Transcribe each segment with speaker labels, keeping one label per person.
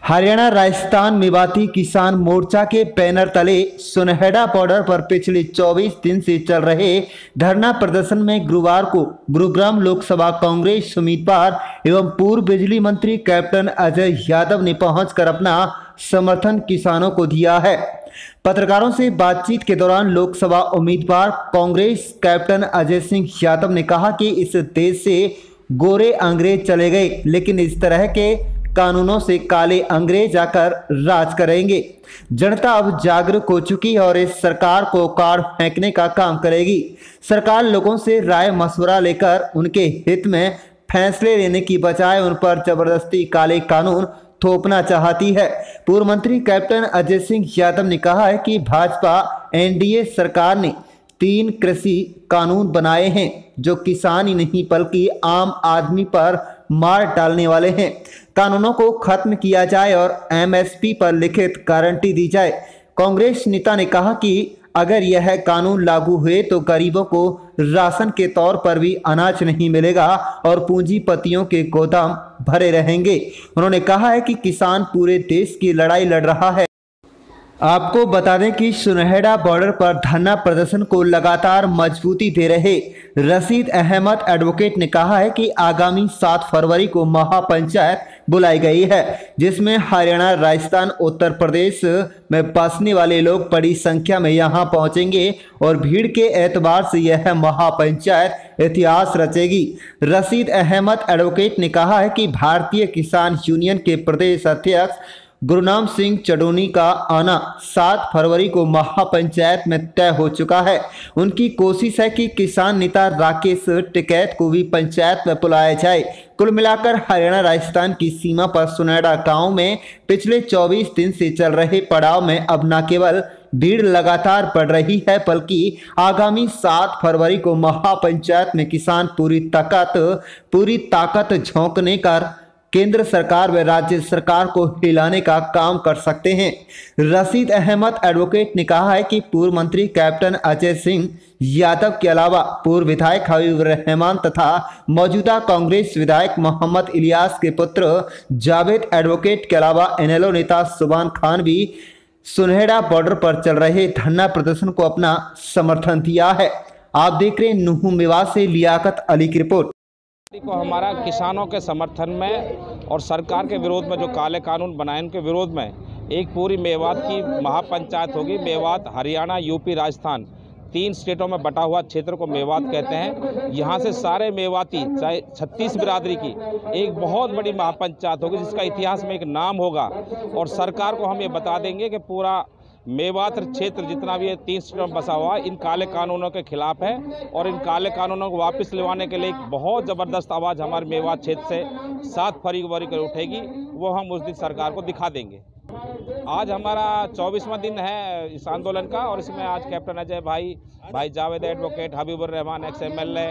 Speaker 1: हरियाणा राजस्थान मेवाती किसान मोर्चा के बैनर तले सुनहेड़ा बॉर्डर पर पिछले 24 दिन से चल रहे धरना प्रदर्शन में गुरुवार को गुरुग्राम लोकसभा कांग्रेस उम्मीदवार एवं पूर्व बिजली मंत्री कैप्टन अजय यादव ने पहुंचकर अपना समर्थन किसानों को दिया है। पत्रकारों से बातचीत के दौरान लोकसभा उम्मीदवार कांग्रेस कैप्टन अजय सिंह यादव ने कहा कि इस देश से गोरे अंग्रेज चले गए, लेकिन इस तरह के कानूनों से काले अंग्रेज आकर राज करेंगे। जनता अब जागरूक हो चुकी है और इस सरकार को उखाड़ फेंकने का काम करेगी। सरकार लोगों से राय मशवरा लेकर उनके हित में फैसले लेने की बजाय उन पर जबरदस्ती काले कानून थोपना चाहती है। पूर्व मंत्री कैप्टन अजय सिंह यादव ने कहा है कि भाजपा एनडीए सरकार ने 3 कृषि कानून बनाए हैं जो किसान ही नहीं बल्कि आम आदमी पर मार डालने वाले हैं। कानूनों को खत्म किया जाए और एमएसपी पर लिखित गारंटी दी जाए। कांग्रेस नेता ने कहा कि अगर यह कानून लागू हुए तो गरीबों को राशन के तौर पर भी अनाज नहीं मिलेगा और पूंजीपतियों के गोदाम भरे रहेंगे। उन्होंने कहा है कि किसान पूरे देश की लड़ाई लड़ रहा है। आपको बता दें कि सुनहेड़ा बॉर्डर पर धरना प्रदर्शन को लगातार मजबूती दे रहे रशीद अहमद एडवोकेट ने कहा है कि आगामी 7 फरवरी को महापंचायत बुलाई गई है, जिसमें हरियाणा, राजस्थान, उत्तर प्रदेश में बसने वाले लोग बड़ी संख्या में यहां पहुंचेंगे और भीड़ के एतबार से यह महापंचायत इतिहास रचेगी। रशीद अहमद एडवोकेट ने कहा है कि भारतीय किसान यूनियन के प्रदेश अध्यक्ष गुरनाम सिंह चडोनी का आना 7 फरवरी को महापंचायत में तय हो चुका है। उनकी कोशिश है कि किसान नेता राकेश टिकैत को भी पंचायत में बुलाया जाए। कुल मिलाकर हरियाणा राजस्थान की सीमा पर सुनहेड़ा गांव में पिछले 24 दिन से चल रहे पड़ाव में अब न केवल भीड़ लगातार बढ़ रही है बल्कि आगामी 7 फरवरी को महापंचायत में किसान पूरी ताकत झोंकने कर केंद्र सरकार व राज्य सरकार को हिलाने का काम कर सकते हैं। रशीद अहमद एडवोकेट ने कहा है कि पूर्व मंत्री कैप्टन अजय सिंह यादव के अलावा पूर्व विधायक हबीबुर रहमान तथा मौजूदा कांग्रेस विधायक मोहम्मद इलियास के पुत्र जावेद एडवोकेट के अलावा एनएलओ नेता सुभान खान भी सुनहेड़ा बॉर्डर पर चल रहे धरना प्रदर्शन को अपना समर्थन दिया है। आप देख रहे हैं नुहू मेवात से लियाकत अली की रिपोर्ट।
Speaker 2: को हमारा किसानों के समर्थन में और सरकार के विरोध में जो काले कानून बनाए उनके विरोध में एक पूरी मेवात की महापंचायत होगी। मेवात हरियाणा, यूपी, राजस्थान 3 स्टेटों में बटा हुआ क्षेत्र को मेवात कहते हैं। यहाँ से सारे मेवाती चाहे 36 बिरादरी की एक बहुत बड़ी महापंचायत होगी जिसका इतिहास में एक नाम होगा और सरकार को हम ये बता देंगे कि पूरा मेवात क्षेत्र जितना भी है 3 स्टेटों में बसा हुआ इन काले कानूनों के खिलाफ है और इन काले कानूनों को वापस लेवाने के लिए एक बहुत ज़बरदस्त आवाज़ हमारे मेवात क्षेत्र से 7 फरवरी को उठेगी। वो हम उस दिन सरकार को दिखा देंगे। आज हमारा 24वां दिन है इस आंदोलन का और इसमें आज कैप्टन अजय भाई Javed advocate, Habibur Rahman x MLA,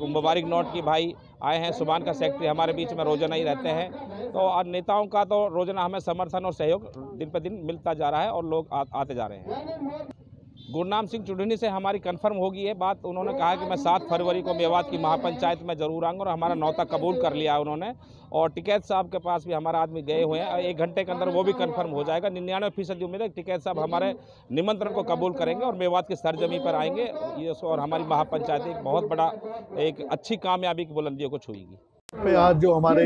Speaker 2: मुबारक नोट की भाई आए हैं। सुभान का सेक्रेटरी हमारे बीच में रोजाना ही रहते हैं। तो आज नेताओं का तो रोजाना हमें समर्थन और सहयोग दिन पर दिन मिलता जा रहा है और लोग आते जा रहे हैं। गुरनाम सिंह चुडनी से हमारी कंफर्म होगी ये बात। उन्होंने कहा कि मैं 7 फरवरी को मेवात की महापंचायत में जरूर आऊँगा और हमारा न्योता कबूल कर लिया उन्होंने। और टिकैत साहब के पास भी हमारा आदमी गए हुए हैं। 1 घंटे के अंदर वो भी कंफर्म हो जाएगा। 99% उम्मीद है टिकैत साहब हमारे निमंत्रण को कबूल करेंगे और मेवात की सरजमी पर आएंगे ये और हमारी महापंचायत एक बहुत बड़ा एक अच्छी कामयाबी की बुलंदियों को छुएगी।
Speaker 3: आज जो हमारे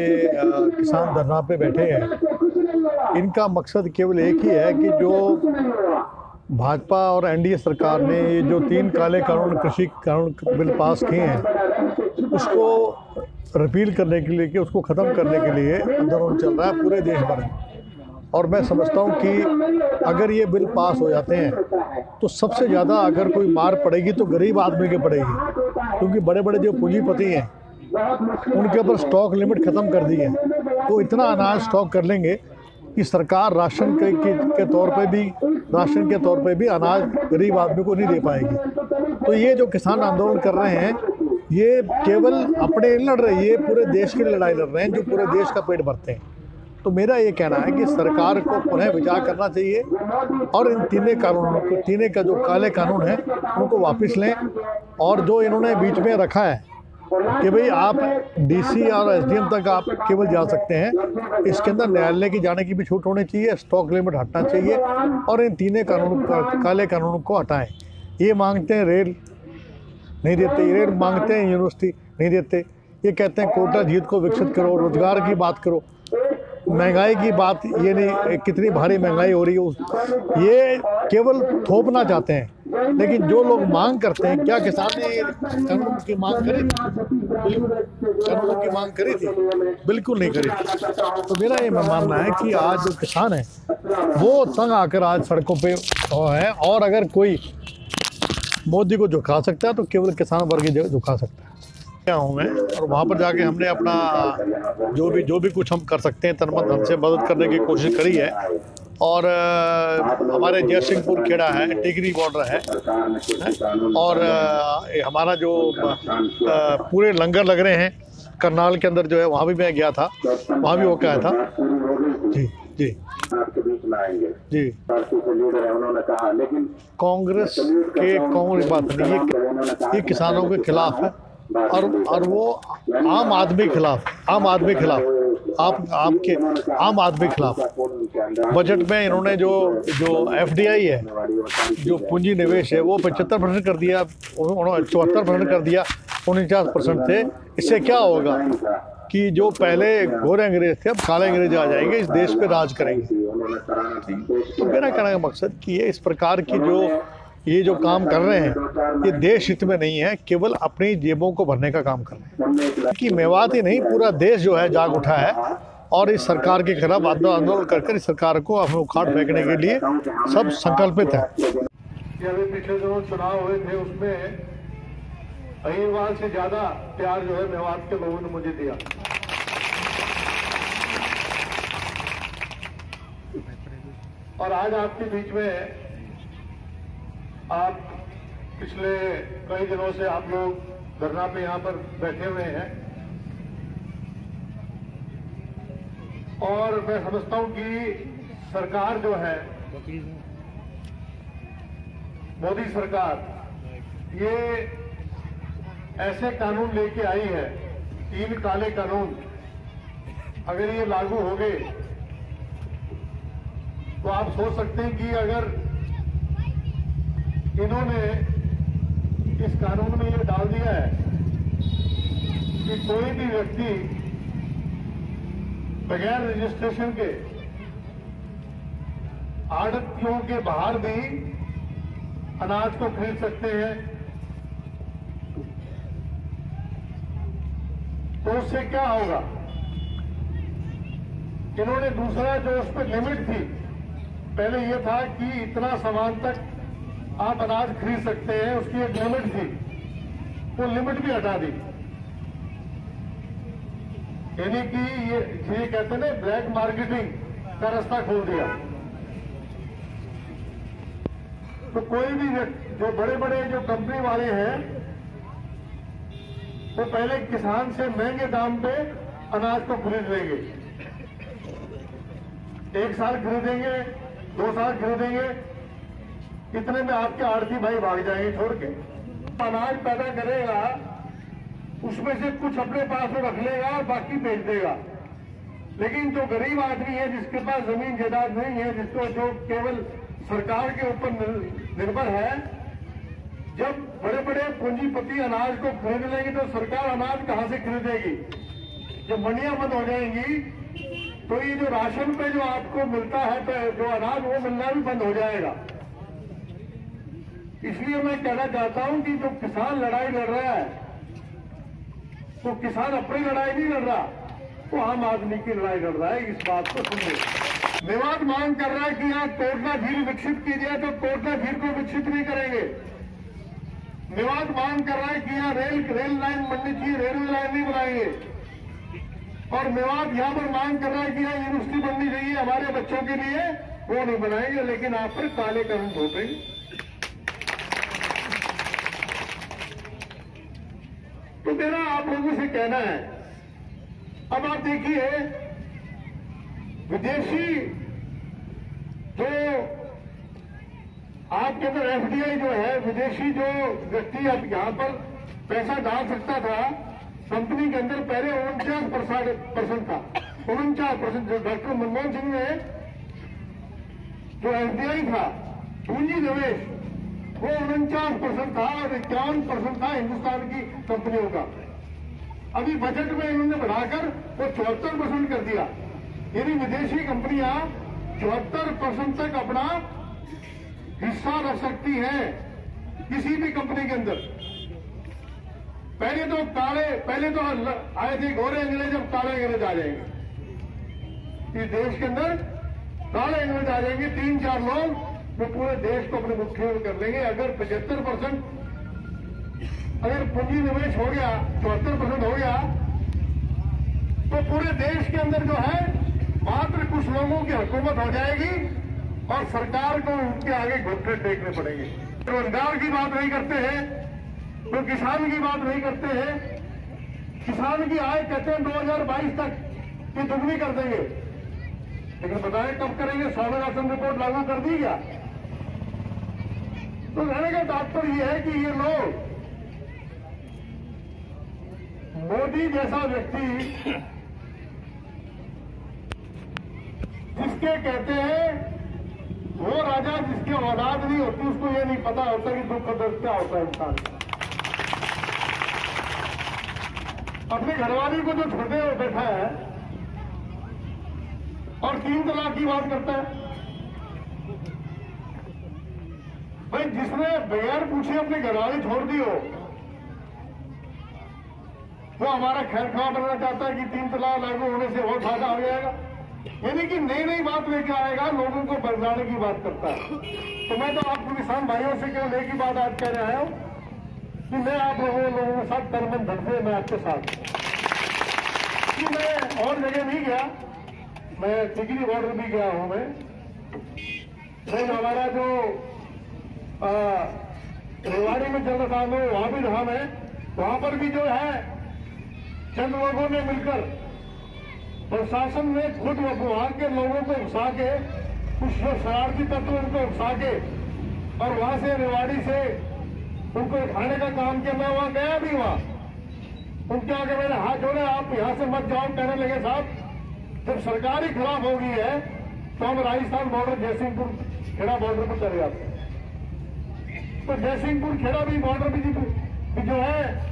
Speaker 3: किसान धरना पे बैठे हैं इनका मकसद केवल एक ही है कि जो भाजपा और एनडीए सरकार ने ये जो 3 काले कानून कृषि कानून बिल पास किए हैं उसको रिपील करने के लिए, कि उसको ख़त्म करने के लिए आंदोलन चल रहा है पूरे देश भर में। और मैं समझता हूँ कि अगर ये बिल पास हो जाते हैं तो सबसे ज़्यादा अगर कोई मार पड़ेगी तो गरीब आदमी के पड़ेगी, क्योंकि बड़े बड़े जो पूंजीपति हैं उनके ऊपर स्टॉक लिमिट ख़त्म कर दी है। वो इतना अनाज स्टॉक कर लेंगे कि सरकार राशन के तौर पे भी अनाज गरीब आदमी को नहीं दे पाएगी। तो ये जो किसान आंदोलन कर रहे हैं ये केवल अपने नहीं लड़ रहे, ये पूरे देश की लड़ाई लड़ रहे हैं जो पूरे देश का पेट भरते हैं। तो मेरा ये कहना है कि सरकार को पुनः विचार करना चाहिए और इन 3 कानूनों को, 3 का जो काले कानून हैं उनको वापस लें और जो इन्होंने बीच में रखा है कि भाई आप डीसी और एसडीएम तक आप केवल जा सकते हैं, इसके अंदर न्यायालय की जाने की भी छूट होनी चाहिए, स्टॉक लिमिट हटना चाहिए और इन तीनों काले कानूनों को हटाएं। ये मांगते हैं रेल, नहीं देते, रेल मांगते हैं यूनिवर्सिटी, नहीं देते। ये कहते हैं कोटा झील को विकसित करो, रोजगार की बात करो, महंगाई की बात, ये नहीं कितनी भारी महंगाई हो रही है, ये केवल थोपना चाहते हैं। लेकिन जो लोग मांग करते हैं, क्या किसान ने कानून की मांग करी थी? कानून की मांग करी थी? बिल्कुल नहीं करी थी। तो मेरा ये मानना है कि आज जो किसान है वो तंग आकर आज सड़कों पे है, और अगर कोई मोदी को झुका सकता है तो केवल किसान वर्ग ही झुका सकता है। क्या हूँ मैं, और वहाँ पर जाके हमने अपना जो भी कुछ हम कर सकते हैं तन मन धन से मदद करने की कोशिश करी है। और हमारे जयसिंहपुर खेड़ा है, टिकरी बॉर्डर है, और हमारा जो पूरे लंगर लग रहे हैं करनाल के अंदर जो है, वहाँ भी मैं गया था, वहाँ भी होकर आया था। जी जी जी, कांग्रेस बात नहीं, ये किसानों के खिलाफ है, और वो आम आदमी खिलाफ आम आदमी खिलाफ। बजट में इन्होंने जो एफडीआई है, जो पूंजी निवेश है, वो 75% कर दिया, 74% कर दिया, 49% थे। इससे क्या होगा कि जो पहले गोरे अंग्रेज थे अब काले अंग्रेज आ जाएंगे, इस देश पे राज करेंगे। तो मेरा कहने का मकसद कि ये इस प्रकार की ये जो काम कर रहे हैं, ये देश हित में नहीं है, केवल अपनी जेबों को भरने का काम कर रहे हैं। कि मेवात ही नहीं, पूरा देश जो है जाग उठा है और इस सरकार के खिलाफ आंदोलन कर इस सरकार को अपने उखाड़ फेंकने के लिए सब संकल्पित है।
Speaker 4: अभी पिछले जो चुनाव हुए थे उसमें अहिरवाल से ज्यादा प्यार जो है मेवात के लोगों ने मुझे दिया। और आज आपके बीच में आप पिछले कई दिनों से आप लोग धरना पे यहाँ पर बैठे हुए हैं, और मैं समझता हूँ कि सरकार जो है, मोदी सरकार, ये ऐसे कानून लेके आई है, 3 काले कानून, अगर ये लागू हो गए तो आप सोच सकते हैं कि अगर इन्होंने इस कानून में ये डाल दिया है कि कोई भी व्यक्ति बगैर रजिस्ट्रेशन के आड़तियों के बाहर भी अनाज को खरीद सकते हैं, तो उससे क्या होगा? इन्होंने दूसरा जो उस पर लिमिट थी, पहले यह था कि इतना सामान तक आप अनाज खरीद सकते हैं, उसकी एक लिमिट थी, वो लिमिट भी हटा दी। यानी कि ये कहते हैं ना, ब्लैक मार्केटिंग का रास्ता खोल दिया। तो कोई भी जो बड़े बड़े जो कंपनी वाले हैं, वो पहले किसान से महंगे दाम पे अनाज को खरीद लेंगे, 1 साल खरीदेंगे, 2 साल खरीदेंगे, इतने में आपके आड़ती भाई भाग जाएंगे छोड़ के। अनाज पैदा करेगा, उसमें से कुछ अपने पास रख लेगा और बाकी बेच देगा। लेकिन जो गरीब आदमी है, जिसके पास जमीन जायदाद नहीं है, जिसको जो केवल सरकार के ऊपर निर्भर है, जब बड़े बड़े पूंजीपति अनाज को खरीद लेंगे तो सरकार अनाज कहां से खरीदेगी? जब मंडियां बंद हो जाएंगी तो ये जो राशन पे जो आपको मिलता है, तो जो अनाज, वो मिलना भी बंद हो जाएगा। इसलिए मैं कहना चाहता हूं कि जो किसान लड़ाई लड़ रहा है, तो किसान अपनी लड़ाई नहीं लड़ रहा, वो आम आदमी की लड़ाई लड़ रहा है। इस बात को सुनिए। मेवात मांग कर रहा है कि यहाँ कोटला झील विकसित की जाए, तो कोटला झील को विकसित नहीं करेंगे। मेवात मांग कर रहा है कि यहाँ रेल लाइन बननी चाहिए, रेलवे लाइन नहीं बनाएंगे। और मेवात यहाँ पर मांग कर रहा है कि यहाँ यूनिवर्सिटी बननी चाहिए हमारे बच्चों के लिए, वो नहीं बनाएंगे। लेकिन आप पर काले कानून थोपेंगे। तो मेरा आप लोगों से कहना है, अब आप देखिए, विदेशी जो आपके अंदर एफडीआई जो है, विदेशी जो व्यक्ति अब यहां पर पैसा डाल सकता था, कंपनी के अंदर पहले 49% था, 49%। जो डॉक्टर मनमोहन सिंह ने जो एफडीआई था पूंजी निवेश वो 49% था और 51% था हिंदुस्तान की कंपनियों का। अभी बजट में इन्होंने बढ़ाकर वो 74% कर दिया, यानी विदेशी कंपनियां 74% तक अपना हिस्सा रख सकती हैं किसी भी कंपनी के अंदर। पहले तो आए थे गोरे अंग्रेज, अब काले अंग्रेज आ जाएंगे। इस देश के अंदर काले अंग्रेज आ जाएंगे, 3-4 लोग जो पूरे देश को अपने मुट्ठी में कर लेंगे। अगर 75% अगर पूंजी निवेश हो गया, 74% हो गया, तो पूरे देश के अंदर जो है मात्र कुछ लोगों की हुकूमत हो जाएगी और सरकार को उनके आगे घुटने टेकने पड़ेंगे। रोजगार की बात नहीं करते हैं, तो किसान की बात नहीं करते हैं। किसान की आय कहते हैं 2022 तक की दुगनी कर देंगे, लेकिन बताएं कब करेंगे? स्वामीनाथन रिपोर्ट लागू कर दी क्या? तो कहने का तात्पर्य यह है कि ये लोग, मोदी जैसा व्यक्ति जिसके कहते हैं वो राजा जिसकी औलाद नहीं होती, उसको ये नहीं पता होता कि दुख दर्द क्या होता है इंसान का। अपनी घरवाली को जो छोटे हुए बैठा है और 3 तलाक की बात करता है। भाई जिसने बगैर पूछे अपनी घरवाली छोड़ दी हो, वो हमारा खैर खा बनना चाहता है कि 3 तलाक लागू होने से और फायदा हो जाएगा, यानी कि नई नई बात लेके आएगा, लोगों को बरसाने की बात करता है। तो मैं तो आपको किसान भाइयों से केवल एक ही बात आज कह रहा हूं कि मैं आप लोगों के साथ तन मन धन से मैं आपके साथ कि मैं और जगह नहीं गया, मैं टिकरी बॉर्डर भी गया हूं। मैं हमारा जो रेवाड़ी में चल रहा था मैं वहां भी रहा। मैं वहां पर भी जो है चंद लोगों ने मिलकर प्रशासन ने खुद वहां के लोगों को उकसा के, कुछ जो शरारती तत्व उनको उकसा के और वहां से रेवाड़ी से उनको खाने का काम किया। मैं वहां गया भी, वहां उनके आगे मैंने हाथ जोड़े, आप यहां से मत जाओ। कहने लगे साहब जब सरकार ही खराब हो गई है तो हम राजस्थान बॉर्डर जयसिंहपुर खेड़ा बॉर्डर पर चले जाते हैं। तो जयसिंहपुर खेड़ा भी बॉर्डर भी जो है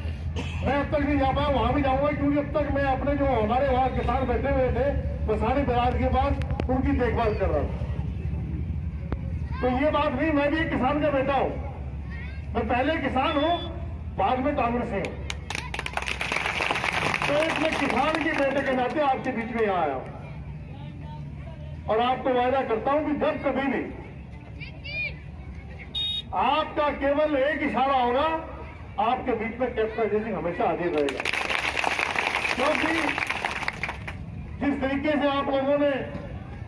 Speaker 4: मैं अब तक नहीं जा पाया, वहां भी जाऊंगा, क्योंकि अब तक मैं अपने जो हमारे वहां किसान बैठे हुए थे बसानी बराज के पास उनकी देखभाल कर रहा हूं। तो ये बात नहीं, मैं भी एक किसान का बेटा हूं, मैं पहले किसान हूं बाद में कांग्रेसी हूं। तो एक मैं किसान के बेटे के नाते आपके बीच में यहां आया हूं और आपको वायदा करता हूं कि जब कभी भी आपका केवल एक इशारा होगा, आपके बीच में कैप्टन सिंह हमेशा हाजिर रहेगा। क्योंकि जिस तरीके से आप लोगों ने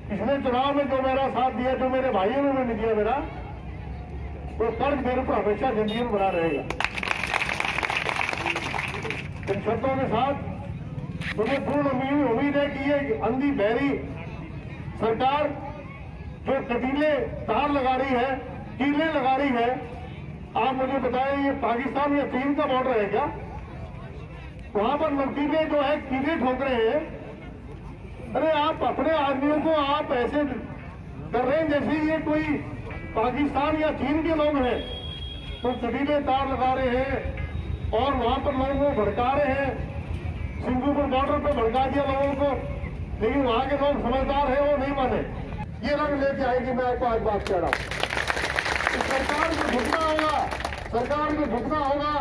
Speaker 4: पिछले चुनाव में जो मेरा साथ दिया, जो मेरे भाइयों ने भी दिया मेरा, वो कर्ज मेरे को हमेशा जिंदगी में बना रहेगा। इन शब्दों के साथ मुझे पूर्ण उम्मीद है कि ये अंधी बहरी सरकार जो कटीले तार लगा रही है, कीले लगा रही है, आप मुझे बताएं ये पाकिस्तान या चीन का बॉर्डर है क्या? वहां पर नतीजे जो है कीले ठोक रहे हैं। अरे आप अपने आदमियों को आप ऐसे कर रहे हैं जैसे ये कोई पाकिस्तान या चीन के लोग हैं। तो कटीले तार लगा रहे हैं और वहां पर लोगों को भड़का रहे हैं। सिंगुपुर बॉर्डर पर भड़का दिया लोगों को, लेकिन वहां के लोग समझदार हैं, वो नहीं माने। ये रंग लेके आएगी, मैं आपको आज बात कह रहा हूं। सरकार को झुकना होगा, सरकार को झुकना होगा,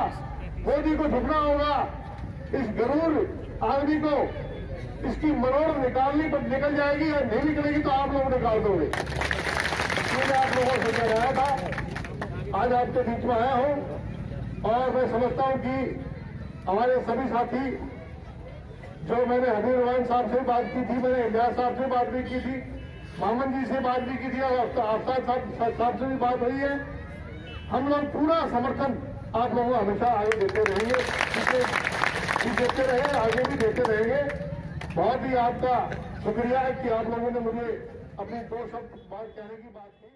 Speaker 4: मोदी को झुकना होगा। इस गरूर आदमी को इसकी मरोड़ निकालनी पर निकल जाएगी, और नहीं निकलेगी तो आप लोग निकाल दोगे। मैंने आप लोगों से कह रहा था, आज आपके बीच में आया हूं और मैं समझता हूं कि हमारे सभी साथी, जो मैंने हबीब रहमान साहब से बात की थी, मैंने इलियास साहब से बात भी की थी, मामन जी से बात भी की थी और आफ्ताब साहब से भी बात हुई है। हम लोग पूरा समर्थन आप लोगों को हमेशा आगे देते रहेंगे, देते रहे, आगे भी देते रहेंगे। बहुत ही आपका शुक्रिया है कि आप लोगों ने मुझे अपनी 2 शब्द बात कहने की बात की।